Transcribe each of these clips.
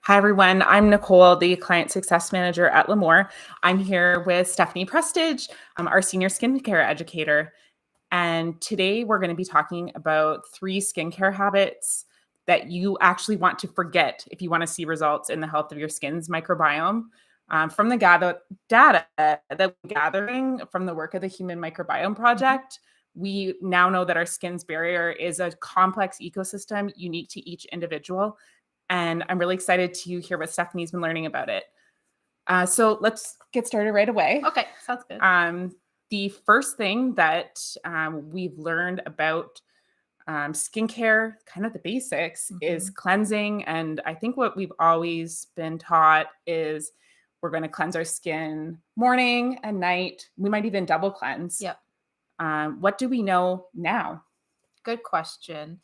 Hi, everyone. I'm Nicole, the Client Success Manager at Lemoore. I'm here with Stephanie Prestidge, our Senior Skincare Educator. And today we're going to be talking about 3 skincare habits that you actually want to forget if you want to see results in the health of your skin's microbiome. From the data that we're gathering from the work of the Human Microbiome Project, we now know that our skin's barrier is a complex ecosystem unique to each individual. And I'm really excited to hear what Stephanie's been learning about it. So let's get started right away. Okay, sounds good. The first thing that we've learned about skincare, kind of the basics, is cleansing. And I think what we've always been taught is we're going to cleanse our skin morning and night. We might even double cleanse. Yep. What do we know now? Good question.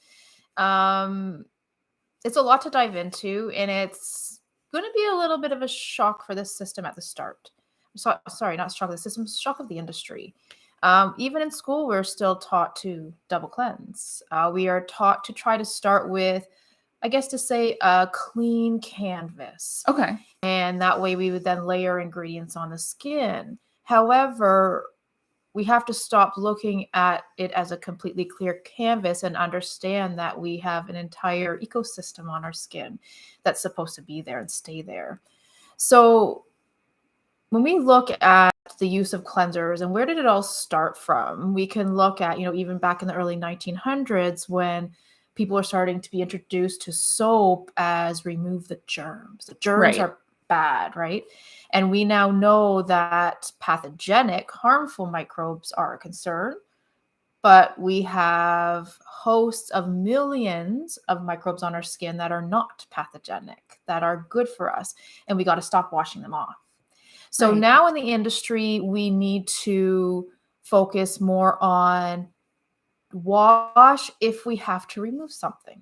It's a lot to dive into, and it's going to be a little bit of a shock for this system at the start. Sorry, not shock of the system, shock of the industry. Even in school, we're still taught to double cleanse. We are taught to try to start with, I guess to say, a clean canvas. Okay. And that way we would then layer ingredients on the skin. However, we have to stop looking at it as a completely clear canvas and understand that we have an entire ecosystem on our skin that's supposed to be there and stay there. So when we look at the use of cleansers and where did it all start from, we can look at, even back in the early 1900s when people are starting to be introduced to soap as remove the germs. The germs are bad, right? And we now know that pathogenic, harmful microbes are a concern, but we have hosts of millions of microbes on our skin that are not pathogenic, that are good for us, and we got to stop washing them off. So now in the industry, we need to focus more on wash if we have to remove something.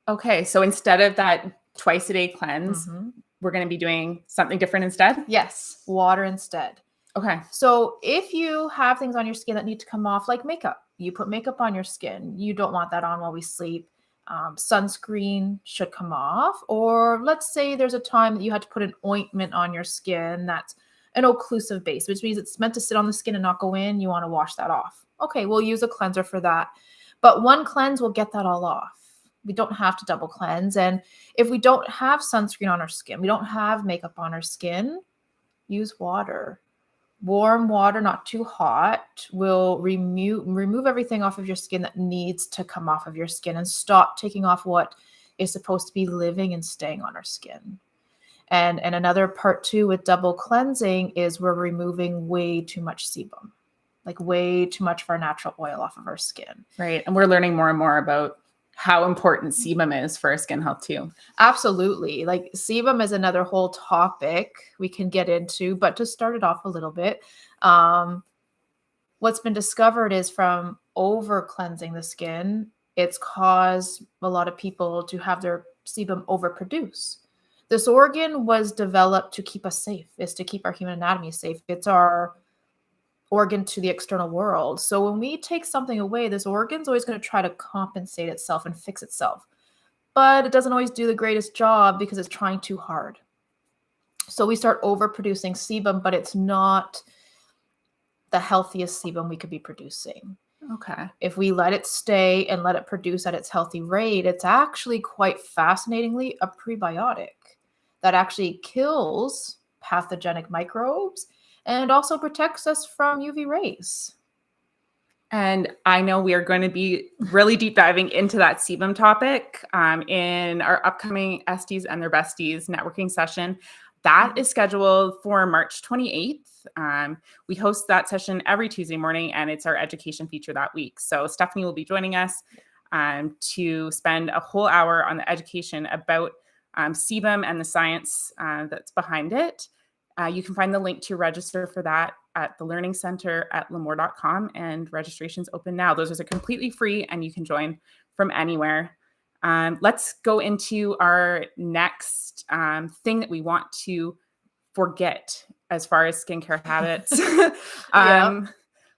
Okay, so instead of that twice a day cleanse, we're going to be doing something different instead? Yes, water instead. Okay. So if you have things on your skin that need to come off, like makeup, you put makeup on your skin, you don't want that on while we sleep. Sunscreen should come off. Or let's say there's a time that you had to put an ointment on your skin that's an occlusive base, which means it's meant to sit on the skin and not go in. You want to wash that off. Okay, we'll use a cleanser for that. But one cleanse will get that all off. We don't have to double cleanse. And if we don't have sunscreen on our skin, we don't have makeup on our skin, use water. Warm water, not too hot, will remove everything off of your skin that needs to come off of your skin and stop taking off what is supposed to be living and staying on our skin. And another part too with double cleansing is we're removing way too much sebum, like way too much of our natural oil off of our skin. Right. And we're learning more and more about how important sebum is for our skin health too. Absolutely. Like sebum is another whole topic we can get into, but to start it off a little bit, what's been discovered is from over cleansing the skin, it's caused a lot of people to have their sebum overproduce. This organ was developed to keep us safe. It's to keep our human anatomy safe. It's our organ to the external world. So when we take something away, this organ's always going to try to compensate itself and fix itself. But it doesn't always do the greatest job because it's trying too hard. So we start overproducing sebum, but it's not the healthiest sebum we could be producing. Okay. If we let it stay and let it produce at its healthy rate, it's actually quite fascinatingly a prebiotic that actually kills pathogenic microbes and also protects us from UV rays. And I know we are going to be really deep diving into that sebum topic in our upcoming SDS and their Besties networking session. That is scheduled for March 28th. We host that session every Tuesday morning, and it's our education feature that week. So Stephanie will be joining us to spend a whole hour on the education about sebum and the science that's behind it. You can find the link to register for that at the Learning Center at lemoore.com, and registration's open now. Those are completely free, and you can join from anywhere. Let's go into our next thing that we want to forget as far as skincare habits.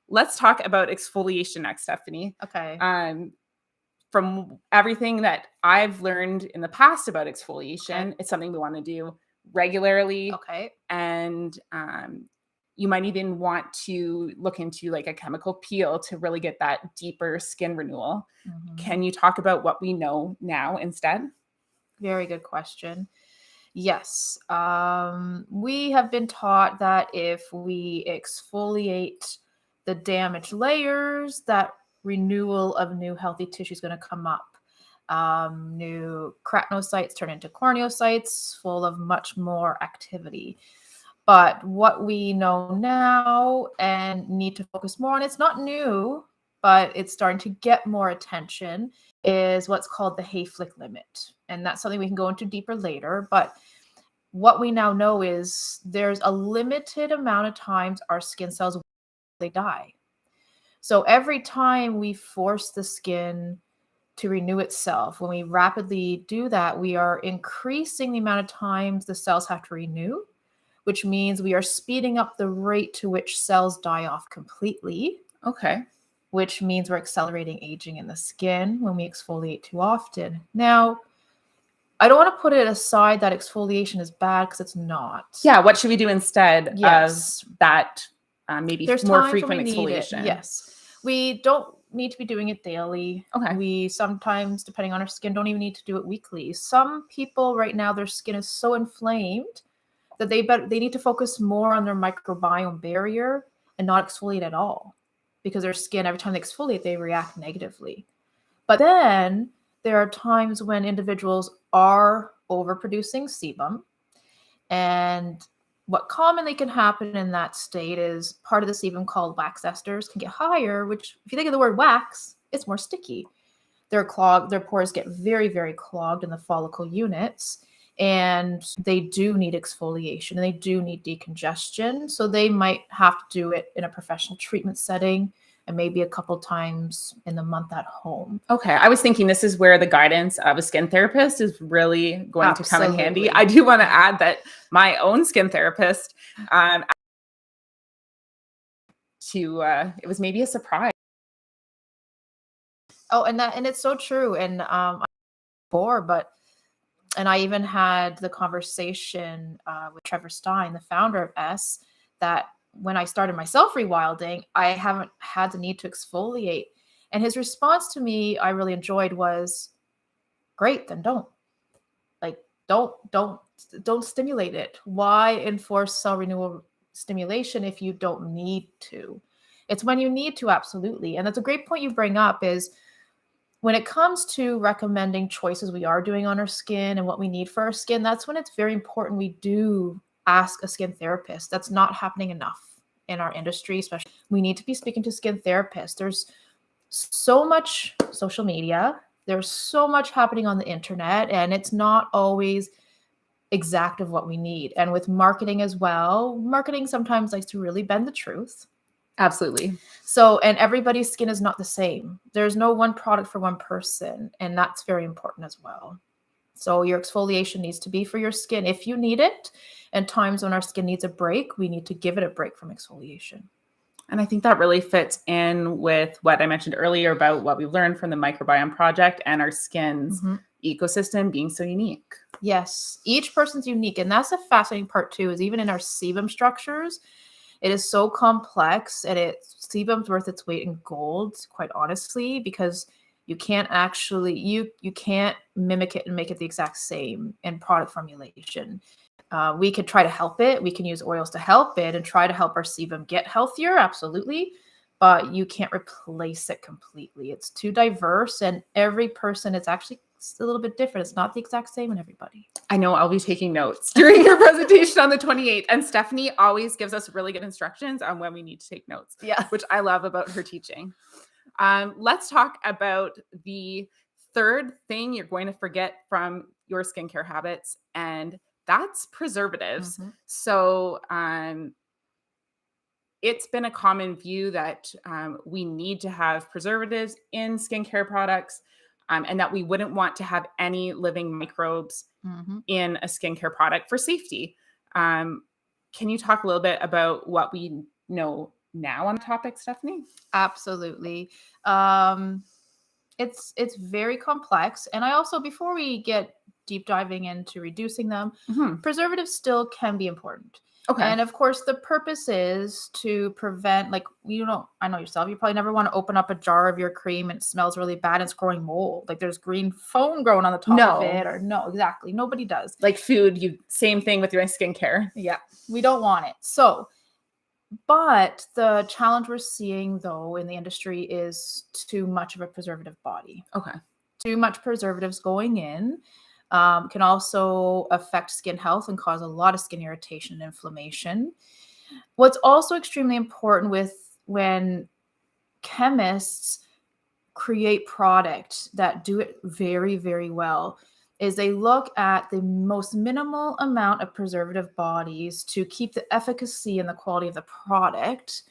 Let's talk about exfoliation next, Stephanie. Okay. from everything that I've learned in the past about exfoliation, it's something we want to do regularly. Okay. And you might even want to look into like a chemical peel to really get that deeper skin renewal. Can you talk about what we know now instead? Very good question. Yes. We have been taught that if we exfoliate the damaged layers, that renewal of new healthy tissue is going to come up. New keratinocytes turn into corneocytes, full of much more activity. But what we know now and need to focus more on, it's not new, but it's starting to get more attention, is what's called the Hayflick limit. And that's something we can go into deeper later. But what we now know is there's a limited amount of times our skin cells, they die. So every time we force the skin to renew itself, when we rapidly do that, we are increasing the amount of times the cells have to renew, which means we are speeding up the rate to which cells die off completely. Okay. Which means we're accelerating aging in the skin when we exfoliate too often. Now, I don't want to put it aside that exfoliation is bad, because it's not. Yeah. What should we do instead of that? Maybe There's more frequent exfoliation. Yes. We don't need to be doing it daily. Okay. We sometimes, depending on our skin, don't even need to do it weekly. Some people right now, their skin is so inflamed that they need to focus more on their microbiome barrier and not exfoliate at all, because their skin, every time they exfoliate, they react negatively. But then there are times when individuals are overproducing sebum. And what commonly can happen in that state is part of the sebum, called wax esters, can get higher, which, if you think of the word wax, it's more sticky. They're clogged, their pores get very, very clogged in the follicle units. And they do need exfoliation, and they do need decongestion. So they might have to do it in a professional treatment setting, and maybe a couple times in the month at home. Okay. I was thinking this is where the guidance of a skin therapist is really going to come in handy. Absolutely. I do want to add that my own skin therapist, it was maybe a surprise. Oh, and it's so true. And I even had the conversation with Trevor Stein, the founder of S, that when I started myself rewilding, I haven't had the need to exfoliate. And his response to me, I really enjoyed, was, great, then don't. Like, don't stimulate it. Why enforce cell renewal stimulation if you don't need to? It's when you need to, absolutely. And that's a great point you bring up, is when it comes to recommending choices we are doing on our skin and what we need for our skin, that's when it's very important we do ask a skin therapist. That's not happening enough in our industry, especially. We need to be speaking to skin therapists. There's so much social media. There's so much happening on the internet, and it's not always exact of what we need. And with marketing as well, marketing sometimes likes to really bend the truth. Absolutely. So, and everybody's skin is not the same. There's no one product for one person, and that's very important as well. So your exfoliation needs to be for your skin if you need it. And times when our skin needs a break, we need to give it a break from exfoliation. And I think that really fits in with what I mentioned earlier about what we learned from the microbiome project and our skin's ecosystem being so unique. Yes, each person's unique. And that's the fascinating part too, is even in our sebum structures, it is so complex, and sebum's worth its weight in gold, quite honestly, because you can't actually, you can't mimic it and make it the exact same in product formulation. We could try to help it. We can use oils to help it and try to help our sebum get healthier, absolutely. But you can't replace it completely. It's too diverse, and every person is actually a little bit different. It's not the exact same in everybody. I know I'll be taking notes during your presentation on the 28th. And Stephanie always gives us really good instructions on when we need to take notes, which I love about her teaching. Let's talk about the third thing you're going to forget from your skincare habits, and that's preservatives. So it's been a common view that we need to have preservatives in skincare products, and that we wouldn't want to have any living microbes in a skincare product for safety. Can you talk a little bit about what we know now on the topic, Stephanie? Absolutely. It's very complex. And I also, before we get deep diving into reducing them, preservatives still can be important. Okay. And of course, the purpose is to prevent, like, I know yourself, you probably never want to open up a jar of your cream and it smells really bad and it's growing mold. Like there's green foam growing on the top of it, or no, exactly. Nobody does. Like food, same thing with your skincare. Yeah, we don't want it. So, but the challenge we're seeing though in the industry is too much of a preservative body. Okay. Too much preservatives going in can also affect skin health and cause a lot of skin irritation and inflammation. What's also extremely important when chemists create product that do it very, very well is they look at the most minimal amount of preservative bodies to keep the efficacy and the quality of the product,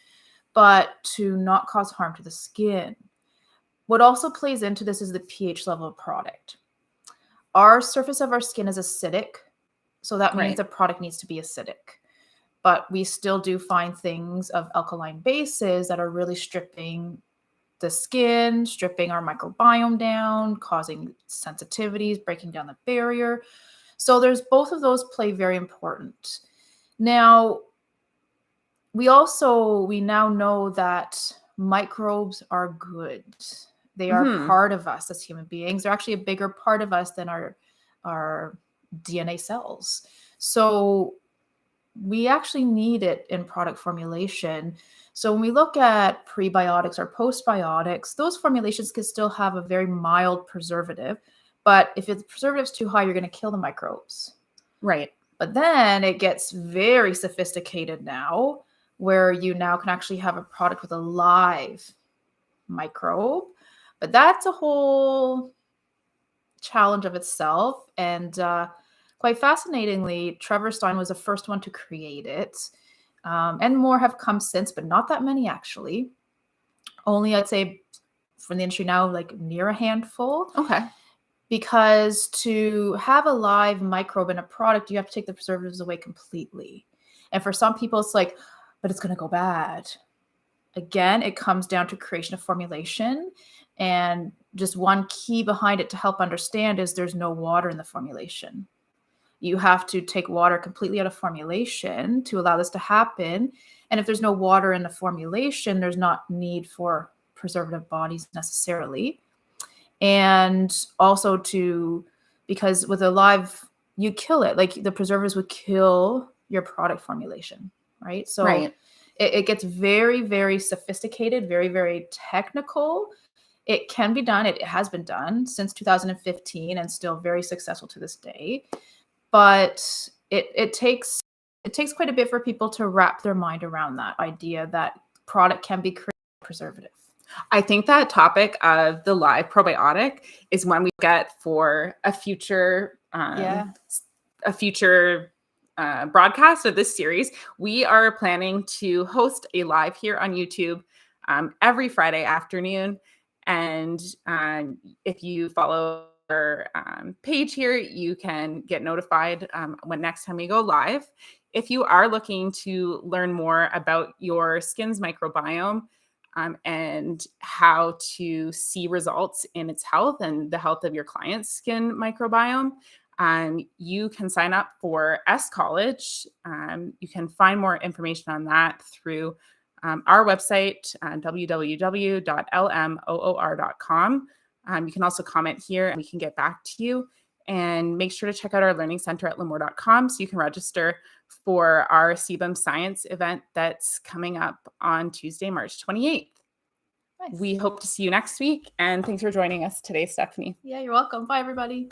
but to not cause harm to the skin. What also plays into this is the pH level of product. Our surface of our skin is acidic, so that means the product needs to be acidic. But we still do find things of alkaline bases that are really stripping the skin, stripping our microbiome down, causing sensitivities, breaking down the barrier. So there's both of those play very important. Now, we now know that microbes are good. They are part of us as human beings. They're actually a bigger part of us than our DNA cells. So we actually need it in product formulation. So when we look at prebiotics or postbiotics, those formulations can still have a very mild preservative. But if the preservative's too high, you're going to kill the microbes. Right. But then it gets very sophisticated now, where you now can actually have a product with a live microbe. But that's a whole challenge of itself. And quite fascinatingly, Trevor Stein was the first one to create it. And more have come since, but not that many actually. Only, I'd say, from the industry now, like near a handful. Okay. Because to have a live microbe in a product, you have to take the preservatives away completely. And for some people, it's like, but it's going to go bad. Again, it comes down to creation of formulation. And just one key behind it to help understand is there's no water in the formulation. You have to take water completely out of formulation to allow this to happen. And if there's no water in the formulation, there's not need for preservative bodies necessarily. And also because with a live, you kill it. Like the preservatives would kill your product formulation, right? So it gets very, very sophisticated, very, very technical. It can be done. It has been done since 2015 and still very successful to this day. But it takes quite a bit for people to wrap their mind around that idea that product can be created preservative. I think that topic of the live probiotic is one we get for a future broadcast of this series. We are planning to host a live here on YouTube every Friday afternoon. And if you follow our page here, you can get notified when next time we go live. If you are looking to learn more about your skin's microbiome and how to see results in its health and the health of your client's skin microbiome, you can sign up for S College. You can find more information on that through our website, www.lmoor.com. You can also comment here and we can get back to you. And make sure to check out our learning center at lemoore.com so you can register for our Sebum Science event that's coming up on Tuesday, March 28th. Nice. We hope to see you next week. And thanks for joining us today, Stephanie. Yeah, you're welcome. Bye, everybody.